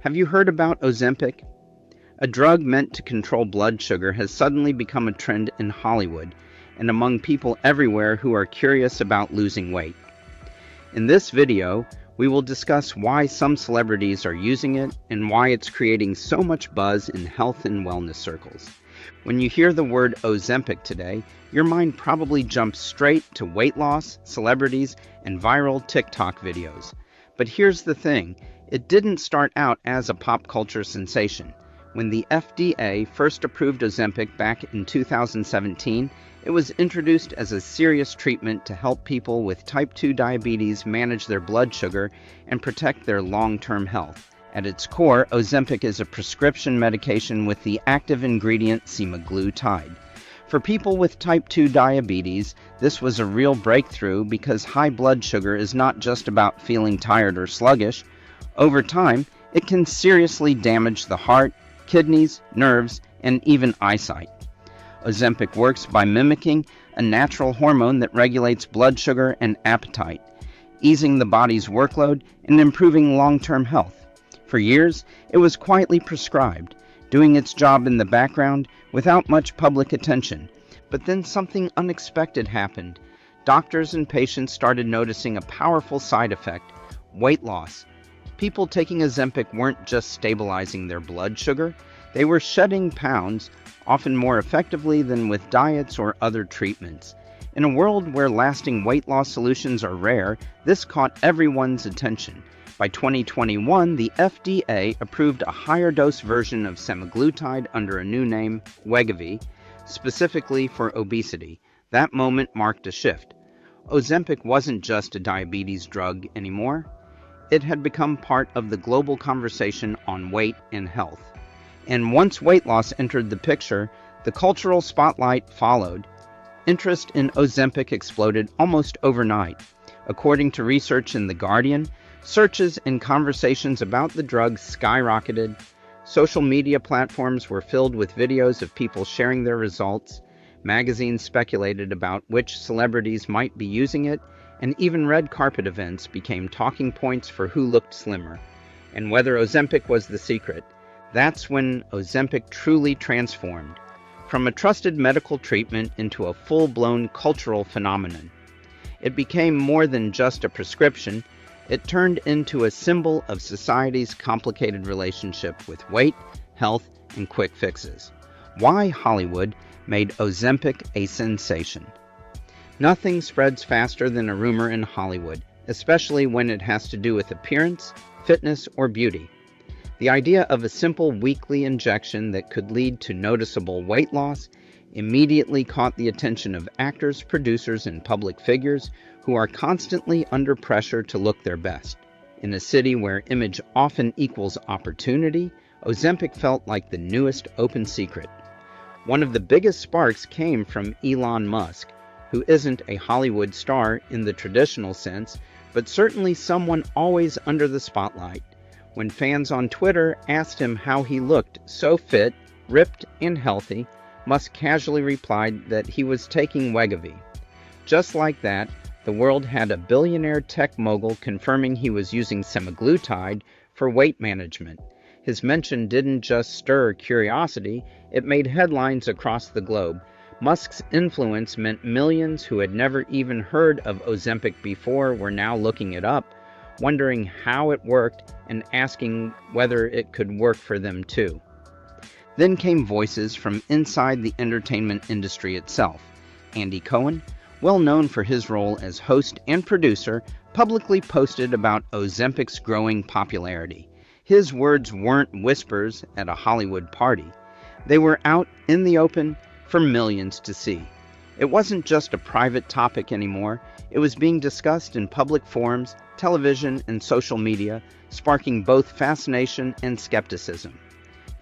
Have you heard about Ozempic? A drug meant to control blood sugar has suddenly become a trend in Hollywood and among people everywhere who are curious about losing weight. In this video, we will discuss why some celebrities are using it and why it's creating so much buzz in health and wellness circles. When you hear the word Ozempic today, your mind probably jumps straight to weight loss, celebrities, and viral TikTok videos. But here's the thing, it didn't start out as a pop culture sensation. When the FDA first approved Ozempic back in 2017, it was introduced as a serious treatment to help people with type 2 diabetes manage their blood sugar and protect their long-term health. At its core, Ozempic is a prescription medication with the active ingredient semaglutide. For people with type 2 diabetes, this was a real breakthrough because high blood sugar is not just about feeling tired or sluggish. Over time, it can seriously damage the heart, kidneys, nerves, and even eyesight. Ozempic works by mimicking a natural hormone that regulates blood sugar and appetite, easing the body's workload and improving long-term health. For years, it was quietly prescribed, doing its job in the background without much public attention. But then something unexpected happened. Doctors and patients started noticing a powerful side effect: weight loss. People taking Ozempic weren't just stabilizing their blood sugar, they were shedding pounds, often more effectively than with diets or other treatments. In a world where lasting weight loss solutions are rare, this caught everyone's attention. By 2021, the FDA approved a higher dose version of semaglutide under a new name, Wegovy, specifically for obesity. That moment marked a shift. Ozempic wasn't just a diabetes drug anymore. It had become part of the global conversation on weight and health. And once weight loss entered the picture, the cultural spotlight followed. Interest in Ozempic exploded almost overnight. According to research in The Guardian, searches and conversations about the drug skyrocketed. Social media platforms were filled with videos of people sharing their results. Magazines speculated about which celebrities might be using it, and even red carpet events became talking points for who looked slimmer, and whether Ozempic was the secret. That's when Ozempic truly transformed, from a trusted medical treatment into a full-blown cultural phenomenon. It became more than just a prescription. It turned into a symbol of society's complicated relationship with weight, health, and quick fixes. Why Hollywood made Ozempic a sensation. Nothing spreads faster than a rumor in Hollywood, especially when it has to do with appearance, fitness, or beauty. The idea of a simple weekly injection that could lead to noticeable weight loss immediately caught the attention of actors, producers, and public figures who are constantly under pressure to look their best. In a city where image often equals opportunity, Ozempic felt like the newest open secret. One of the biggest sparks came from Elon Musk, who isn't a Hollywood star in the traditional sense, but certainly someone always under the spotlight. When fans on Twitter asked him how he looked so fit, ripped, and healthy, Musk casually replied that he was taking Wegovy. Just like that, the world had a billionaire tech mogul confirming he was using semaglutide for weight management. His mention didn't just stir curiosity, it made headlines across the globe. Musk's influence meant millions who had never even heard of Ozempic before were now looking it up, wondering how it worked and asking whether it could work for them too. Then came voices from inside the entertainment industry itself. Andy Cohen, well known for his role as host and producer, publicly posted about Ozempic's growing popularity. His words weren't whispers at a Hollywood party. They were out in the open for millions to see. It wasn't just a private topic anymore. It was being discussed in public forums, television, and social media, sparking both fascination and skepticism.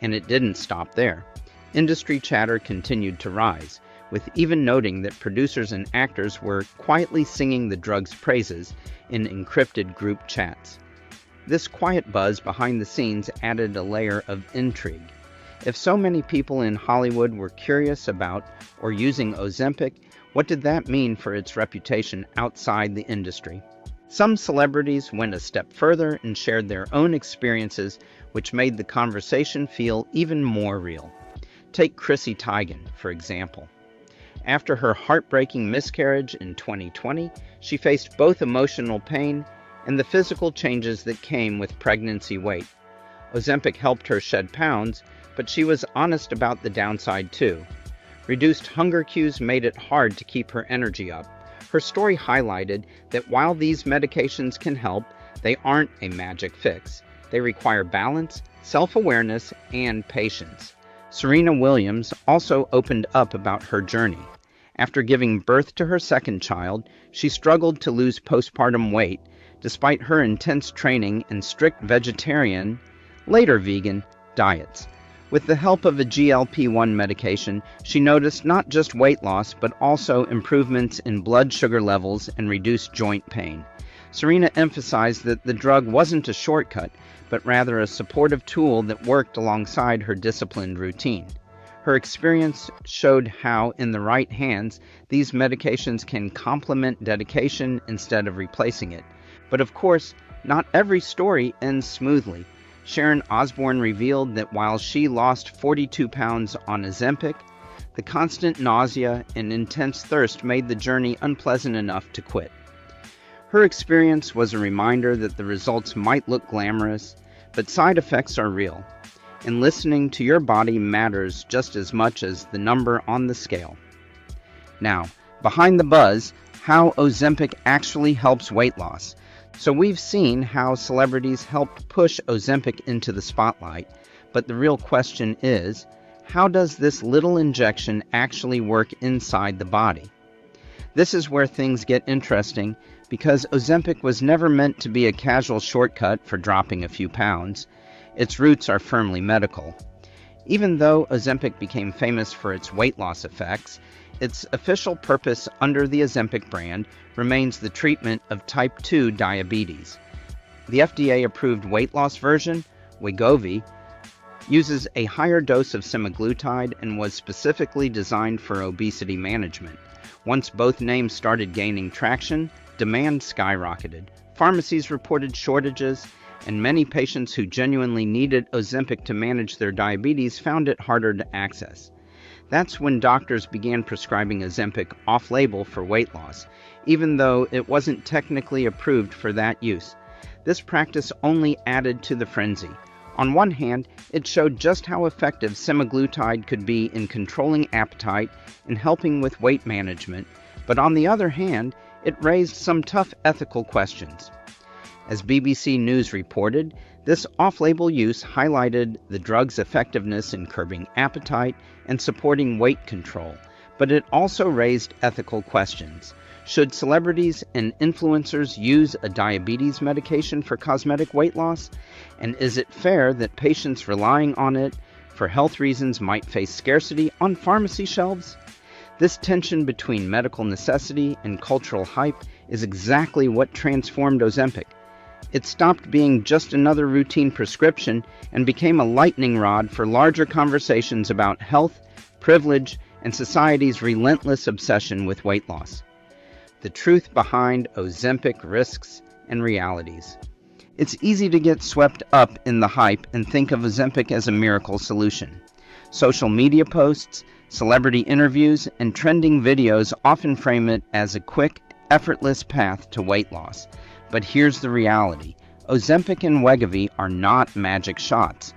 And it didn't stop there. Industry chatter continued to rise, with even noting that producers and actors were quietly singing the drug's praises in encrypted group chats. This quiet buzz behind the scenes added a layer of intrigue. If so many people in Hollywood were curious about or using Ozempic, what did that mean for its reputation outside the industry? Some celebrities went a step further and shared their own experiences, which made the conversation feel even more real. Take Chrissy Teigen, for example. After her heartbreaking miscarriage in 2020, she faced both emotional pain and the physical changes that came with pregnancy weight. Ozempic helped her shed pounds, but she was honest about the downside too. Reduced hunger cues made it hard to keep her energy up. Her story highlighted that while these medications can help, they aren't a magic fix. They require balance, self-awareness, and patience. Serena Williams also opened up about her journey. After giving birth to her second child, she struggled to lose postpartum weight, despite her intense training and strict vegetarian, later vegan, diets. With the help of a GLP-1 medication, she noticed not just weight loss, but also improvements in blood sugar levels and reduced joint pain. Serena emphasized that the drug wasn't a shortcut, but rather a supportive tool that worked alongside her disciplined routine. Her experience showed how, in the right hands, these medications can complement dedication instead of replacing it. But of course, not every story ends smoothly. Sharon Osbourne revealed that while she lost 42 pounds on Ozempic, the constant nausea and intense thirst made the journey unpleasant enough to quit. Her experience was a reminder that the results might look glamorous, but side effects are real, and listening to your body matters just as much as the number on the scale. Now, behind the buzz, how Ozempic actually helps weight loss. So we've seen how celebrities helped push Ozempic into the spotlight, but the real question is, how does this little injection actually work inside the body? This is where things get interesting, because Ozempic was never meant to be a casual shortcut for dropping a few pounds. Its roots are firmly medical. Even though Ozempic became famous for its weight loss effects, its official purpose under the Ozempic brand remains the treatment of type 2 diabetes. The FDA-approved weight loss version, Wegovy, uses a higher dose of semaglutide and was specifically designed for obesity management. Once both names started gaining traction, demand skyrocketed. Pharmacies reported shortages, and many patients who genuinely needed Ozempic to manage their diabetes found it harder to access. That's when doctors began prescribing Ozempic off-label for weight loss, even though it wasn't technically approved for that use. This practice only added to the frenzy. On one hand, it showed just how effective semaglutide could be in controlling appetite and helping with weight management, but on the other hand, it raised some tough ethical questions. As BBC News reported, this off-label use highlighted the drug's effectiveness in curbing appetite and supporting weight control, but it also raised ethical questions. Should celebrities and influencers use a diabetes medication for cosmetic weight loss? And is it fair that patients relying on it for health reasons might face scarcity on pharmacy shelves? This tension between medical necessity and cultural hype is exactly what transformed Ozempic. It stopped being just another routine prescription and became a lightning rod for larger conversations about health, privilege, and society's relentless obsession with weight loss. The truth behind Ozempic risks and realities. It's easy to get swept up in the hype and think of Ozempic as a miracle solution. Social media posts, celebrity interviews, and trending videos often frame it as a quick, effortless path to weight loss. But here's the reality. Ozempic and Wegovy are not magic shots.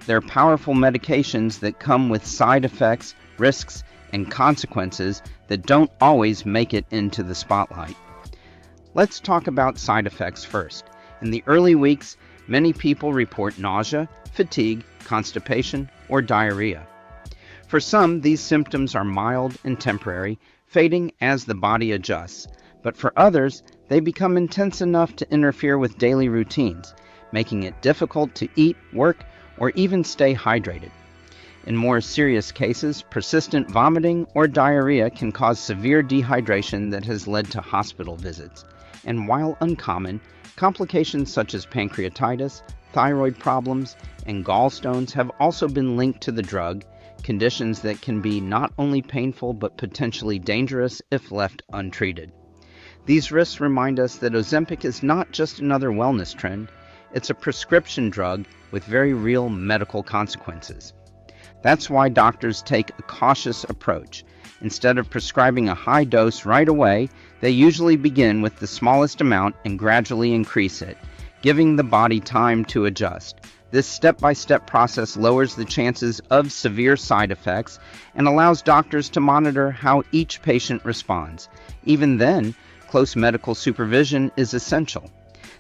They're powerful medications that come with side effects, risks, and consequences that don't always make it into the spotlight. Let's talk about side effects first. In the early weeks, many people report nausea, fatigue, constipation, or diarrhea. For some, these symptoms are mild and temporary, fading as the body adjusts. But for others, they become intense enough to interfere with daily routines, making it difficult to eat, work, or even stay hydrated. In more serious cases, persistent vomiting or diarrhea can cause severe dehydration that has led to hospital visits. And while uncommon, complications such as pancreatitis, thyroid problems, and gallstones have also been linked to the drug, conditions that can be not only painful but potentially dangerous if left untreated. These risks remind us that Ozempic is not just another wellness trend, it's a prescription drug with very real medical consequences. That's why doctors take a cautious approach. Instead of prescribing a high dose right away, they usually begin with the smallest amount and gradually increase it, giving the body time to adjust. This step-by-step process lowers the chances of severe side effects and allows doctors to monitor how each patient responds. Even then, close medical supervision is essential.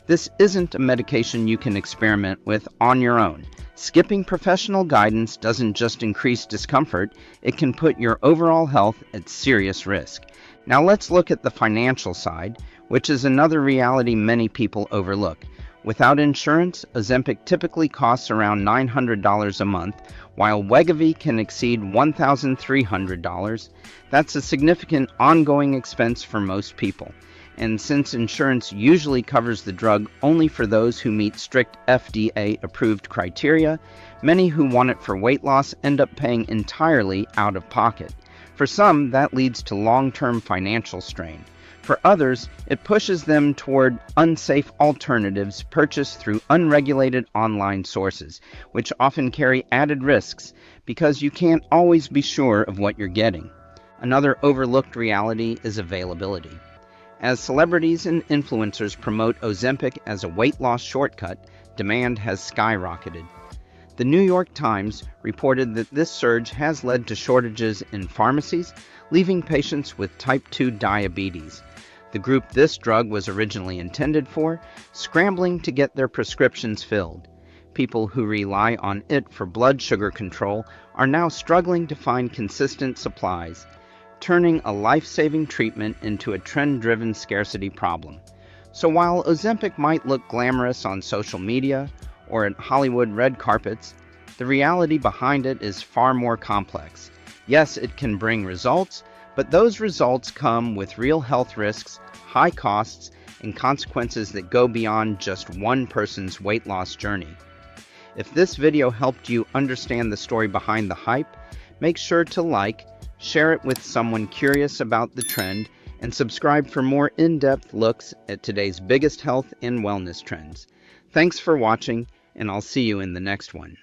This isn't a medication you can experiment with on your own. Skipping professional guidance doesn't just increase discomfort, it can put your overall health at serious risk. Now let's look at the financial side, which is another reality many people overlook. Without insurance, Ozempic typically costs around $900 a month, while Wegovy can exceed $1,300. That's a significant ongoing expense for most people. And since insurance usually covers the drug only for those who meet strict FDA-approved criteria, many who want it for weight loss end up paying entirely out of pocket. For some, that leads to long-term financial strain. For others, it pushes them toward unsafe alternatives purchased through unregulated online sources, which often carry added risks because you can't always be sure of what you're getting. Another overlooked reality is availability. As celebrities and influencers promote Ozempic as a weight loss shortcut, demand has skyrocketed. The New York Times reported that this surge has led to shortages in pharmacies, leaving patients with type 2 diabetes, the group this drug was originally intended for, scrambling to get their prescriptions filled. People who rely on it for blood sugar control are now struggling to find consistent supplies, turning a life-saving treatment into a trend-driven scarcity problem. So while Ozempic might look glamorous on social media or at Hollywood red carpets, the reality behind it is far more complex. Yes, it can bring results, but those results come with real health risks, high costs, and consequences that go beyond just one person's weight loss journey. If this video helped you understand the story behind the hype, make sure to like, share it with someone curious about the trend, and subscribe for more in-depth looks at today's biggest health and wellness trends. Thanks for watching, and I'll see you in the next one.